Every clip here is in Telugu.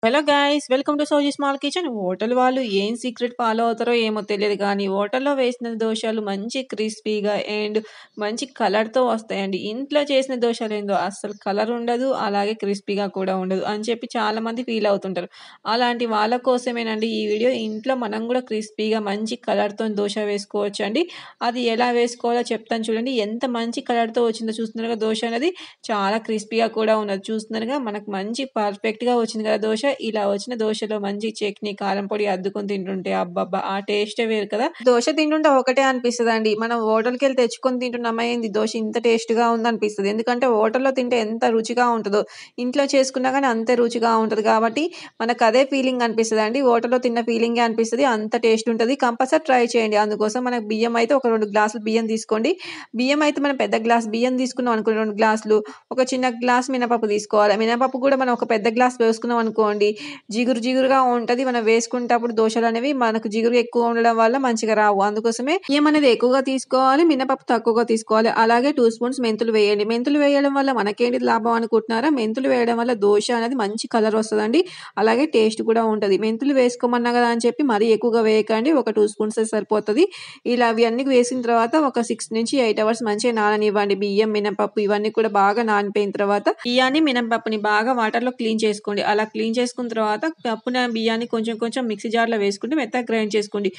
Hello guys welcome to Sowji small kitchen. Hotel వాళ్ళు ఏం సీక్రెట్ ఫాలో అవుతారో ఏమో తెలియదు కానీ హోటల్లో వేసిన దోశలు మంచి క్రిస్పీగా అండ్ మంచి కలర్తో వస్తాయండి. ఇంట్లో చేసిన దోశలు ఏందో అస్సలు కలర్ ఉండదు, అలాగే క్రిస్పీగా కూడా ఉండదు అని చెప్పి చాలామంది ఫీల్ అవుతుంటారు. అలాంటి వాళ్ళ కోసమేనండి ఈ వీడియో. ఇంట్లో మనం కూడా క్రిస్పీగా మంచి కలర్తో దోశ వేసుకోవచ్చు అండి. అది ఎలా వేసుకోవాలో చెప్తాను చూడండి. ఎంత మంచి కలర్తో వచ్చిందో చూస్తున్నారుగా దోశ అనేది, చాలా క్రిస్పీగా కూడా ఉన్నది చూస్తున్నారుగా. మనకు మంచి పర్ఫెక్ట్గా వచ్చింది కదా దోశ. ఇలా వచ్చిన దోశలో మంచి చట్నీ, కారం పొడి అద్దుకొని తింటుంటే అబ్బబ్బా ఆ టేస్టే వేరు కదా. దోశ తింటుంటే ఒకటే అనిపిస్తదండి, మనం హోటల్కి వెళ్ళి తెచ్చుకొని తింటున్నామా ఏంది దోశ ఇంత టేస్ట్గా ఉందనిపిస్తుంది. ఎందుకంటే హోటల్లో తింటే ఎంత రుచిగా ఉంటుందో ఇంట్లో చేసుకున్నా కానీ అంతే రుచిగా ఉంటుంది కాబట్టి మనకు అదే ఫీలింగ్ అనిపిస్తుంది అండి. హోటల్లో తిన్న ఫీలింగే అనిపిస్తుంది, అంత టేస్ట్ ఉంటుంది. కంపల్సరీ ట్రై చేయండి. అందుకోసం మనకు బియ్యం అయితే ఒక 2 గ్లాసులు బియ్యం తీసుకోండి. బియ్యం అయితే మనం పెద్ద గ్లాస్ బియ్యం తీసుకున్నాం అనుకో 2 గ్లాసులు, ఒక చిన్న గ్లాస్ మినపప్పు తీసుకోవాలి. మినపప్పు కూడా మనం ఒక పెద్ద గ్లాస్ వేసుకున్నాం అనుకోండి, జిగురు జిగురుగా ఉంటది. మనం వేసుకునేటప్పుడు దోశలు అనేవి మనకు జిగురు ఎక్కువ ఉండడం వల్ల మంచిగా రావు. అందుకోసమే బియ్యం అనేది ఎక్కువగా తీసుకోవాలి, మినపప్పు తక్కువగా తీసుకోవాలి. అలాగే 2 స్పూన్స్ మెంతులు వేయండి. మెంతులు వేయడం వల్ల మనకేంటి లాభం అనుకుంటున్నారా? మెంతులు వేయడం వల్ల దోశ అనేది మంచి కలర్ వస్తుందండి, అలాగే టేస్ట్ కూడా ఉంటుంది. మెంతులు వేసుకోమన్నా కదా అని చెప్పి మరీ ఎక్కువగా వేయకండి, ఒక 2 స్పూన్స్ సరిపోతుంది. ఇలా అవి అన్ని వేసిన తర్వాత ఒక 6 నుంచి 8 అవర్స్ మంచిగా నాననివ్వండి. బియ్యం, మినపప్పు ఇవన్నీ కూడా బాగా నానిపోయిన తర్వాత బియ్యాన్ని, మినపప్పుని బాగా వాటర్లో క్లీన్ చేసుకోండి. అలా క్లీన్ చేసుకున్న తర్వాత పప్పున బియ్యాన్ని కొంచెం కొంచెం మిక్సీ జార్లో వేసుకుంటే మెత్తగా గ్రైండ్ చేసుకోండి.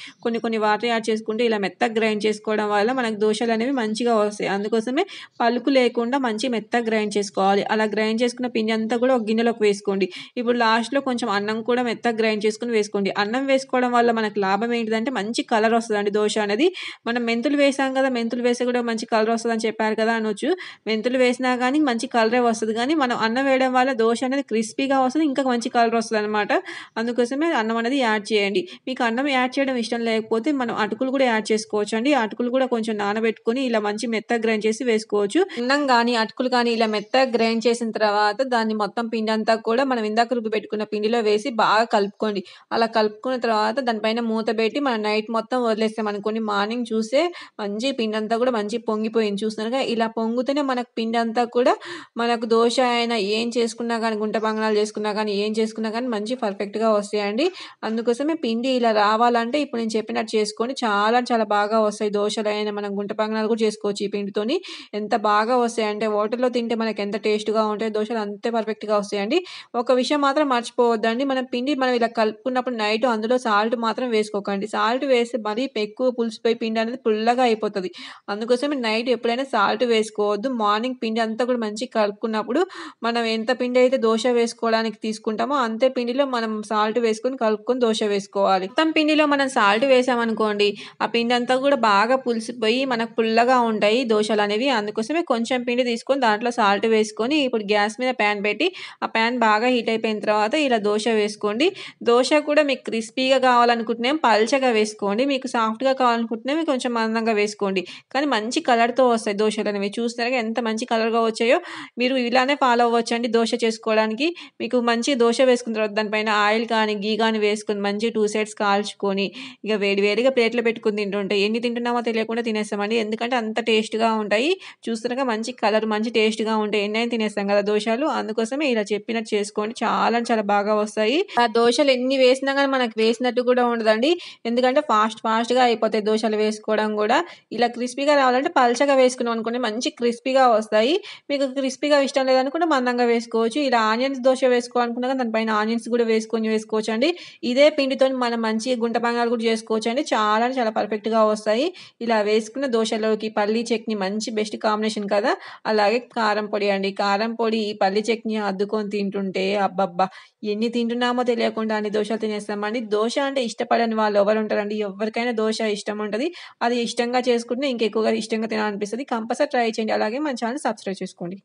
కొన్ని వాటర్ యాడ్ చేసుకుంటే ఇలా మెత్తగా గ్రైండ్ చేసుకోవడం వల్ల మనకు దోశలు అనేవి మంచిగా వస్తాయి. అందుకోసమే పలుకు లేకుండా మంచి మెత్తగా గ్రైండ్ చేసుకోవాలి. అలా గ్రైండ్ చేసుకున్న పిండి అంతా కూడా ఒక గిన్నెలోకి వేసుకోండి. ఇప్పుడు లాస్ట్లో కొంచెం అన్నం కూడా మెత్తగా గ్రైండ్ చేసుకుని వేసుకోండి. అన్నం వేసుకోవడం వల్ల మనకు లాభం ఏంటిదంటే మంచి కలర్ వస్తుందండి దోశ అనేది. మనం మెంతులు వేసాం కదా, మెంతులు వేస్తే కూడా మంచి కలర్ వస్తుందని చెప్పారు కదా అనొచ్చు. మెంతులు వేసినా కానీ మంచి కలరే వస్తుంది, కానీ మనం అన్నం వేయడం వల్ల దోశ అనేది క్రిస్పీగా వస్తుంది, ఇంకా మంచి కలర్ వస్తుంది అనమాట. అందుకోసమే అన్నం అనేది యాడ్ చేయండి. మీకు అన్నం యాడ్ చేయడం ఇష్టం లేకపోతే మనం అటుకులు కూడా యాడ్ చేసుకోవచ్చు అండి. అటుకులు కూడా కొంచెం నానబెట్టుకొని ఇలా మంచి మెత్తగా గ్రైండ్ చేసి వేసుకోవచ్చు. అన్నం కానీ అటుకులు కానీ ఇలా మెత్తగా గ్రైండ్ చేసిన తర్వాత దాన్ని మొత్తం పిండి అంతా కూడా మనం ఇందాక రుబ్బి పెట్టుకున్న పిండిలో వేసి బాగా కలుపుకోండి. అలా కలుపుకున్న తర్వాత దానిపైన మూత పెట్టి మనం నైట్ మొత్తం వదిలేస్తాం అనుకోండి, మార్నింగ్ చూస్తే మంచి పిండి అంతా కూడా మంచి పొంగిపోయింది చూస్తున్నారుగా. ఇలా పొంగుతూనే మనకు పిండి అంతా కూడా మనకు దోశ అయినా ఏం చేసుకున్నా కానీ, గుంట పొంగనాలు చేసుకున్నా కానీ, ఏం చేసుకున్నా కానీ మంచి పర్ఫెక్ట్గా వస్తాయండి. అందుకోసమే పిండి ఇలా రావాలంటే ఇప్పుడు నేను చెప్పినట్టు చేసుకోండి, చాలా బాగా వస్తాయి దోశలు అయినా. మనం గుంట పొంగనాలు కూడా చేసుకోవచ్చు ఈ పిండితోని. ఎంత బాగా వస్తాయంటే హోటల్లో తింటే మనకి ఎంత టేస్ట్గా ఉంటాయి దోశలు అంతే పర్ఫెక్ట్గా వస్తాయండి. ఒక విషయం మాత్రం మర్చిపోవద్దండి, మనం ఇలా కలుపుకున్నప్పుడు నైట్ అందులో సాల్ట్ మాత్రం వేసుకోకండి. సాల్ట్ వేస్తే మరీ ఎక్కువ పులిసిపోయి పిండి అనేది పుల్లగా అయిపోతుంది. అందుకోసమే నైట్ ఎప్పుడైనా సాల్ట్ వేసుకోవద్దు. మార్నింగ్ పిండి అంతా కూడా మంచిగా కలుపుకున్నప్పుడు మనం ఎంత పిండి అయితే దోశ వేసుకోవడానికి తీసుకుంటామో అంతే పిండిలో మనం సాల్ట్ వేసుకొని కలుపుకొని దోశ వేసుకోవాలి. మొత్తం పిండిలో మనం సాల్ట్ వేసామనుకోండి, ఆ పిండి అంతా కూడా బాగా పులిసిపోయి మనకు పుల్లగా ఉంటాయి దోశలు అనేవి. అందుకోసమే కొంచెం పిండి తీసుకొని దాంట్లో సాల్ట్ వేసుకొని ఇప్పుడు గ్యాస్ మీద ప్యాన్ పెట్టి ఆ ప్యాన్ బాగా హీట్ అయిపోయిన తర్వాత ఇలా దోశ వేసుకోండి. దోశ కూడా మీకు క్రిస్పీగా కావాలనుకుంటున్నాం పల్చగా వేసుకోండి, మీకు సాఫ్ట్గా కావాలనుకుంటున్నాం కొంచెం మందంగా వేసుకోండి. కానీ మంచి కలర్తో వస్తాయి దోశలు అనేవి. చూస్తున్నారుగా ఎంత మంచి కలర్గా వచ్చాయో. మీరు ఇలానే ఫాలో అవ్వచ్చండి దోశ చేసుకోవడానికి. మీకు మంచి దోశ వేసుకున్న తర్వాత దానిపైన ఆయిల్ కానీ గీ కానీ వేసుకొని మంచి 2 సైడ్స్ కాల్చుకొని ఇక వేడిగా ప్లేట్లో పెట్టుకుని తింటుంటే ఎన్ని తింటున్నామో తెలియకుండా తినేస్తామండి, ఎందుకంటే అంత టేస్ట్గా ఉంటాయి. చూస్తున్నారుగా మంచి కలర్ మంచి టేస్ట్గా ఉంటాయి, ఎన్నైనా తినేస్తాం కదా దోశలు. అందుకోసమే ఇలా చెప్పినట్టు చేసుకోండి, చాలా బాగా వస్తాయి. ఆ దోశలు ఎన్ని వేసినా కానీ మనకు వేసినట్టు కూడా ఉండదండి, ఎందుకంటే ఫాస్ట్గా అయిపోతాయి దోశలు వేసుకోవడం కూడా. ఇలా క్రిస్పీగా రావాలంటే పల్చగా వేసుకున్నాం అనుకోండి మంచి క్రిస్పీగా వస్తాయి. మీకు క్రిస్పీగా ఇష్టం లేదనుకుంటే మందంగా వేసుకోవచ్చు. ఇలా ఆనియన్స్ దోశ వేసుకోవాలనుకున్నా కానీ దానిపైన ఆనియన్స్ కూడా వేసుకోవచ్చు అండి. ఇదే పిండితో మనం మంచి గుంట పొంగనాలు కూడా చేసుకోవచ్చు అండి, చాలా పర్ఫెక్ట్గా వస్తాయి. ఇలా వేసుకున్న దోశలోకి పల్లీ చట్నీ మంచి బెస్ట్ కాంబినేషన్ కదా. అలాగే కారం పొడి అండి, కారం పొడి ఈ పల్లీ చట్నీ అద్దుకొని తింటుంటే అబ్బబ్బా ఎన్ని తింటున్నామో తెలియకుండా అన్ని దోశలు తినేస్తామండి. దోశ అంటే ఇష్టపడని వాళ్ళు ఎవరు ఉంటారండి? ఎవరికైనా దోశ ఇష్టం ఉంటుంది. అది ఇష్టంగా చేసుకుంటే ఇంకెక్కువగా ఇష్టంగా తినాలనిపిస్తుంది. కంపల్సరీ ట్రై చేయండి. అలాగే మన ఛానల్ సబ్స్క్రైబ్ చేసుకోండి.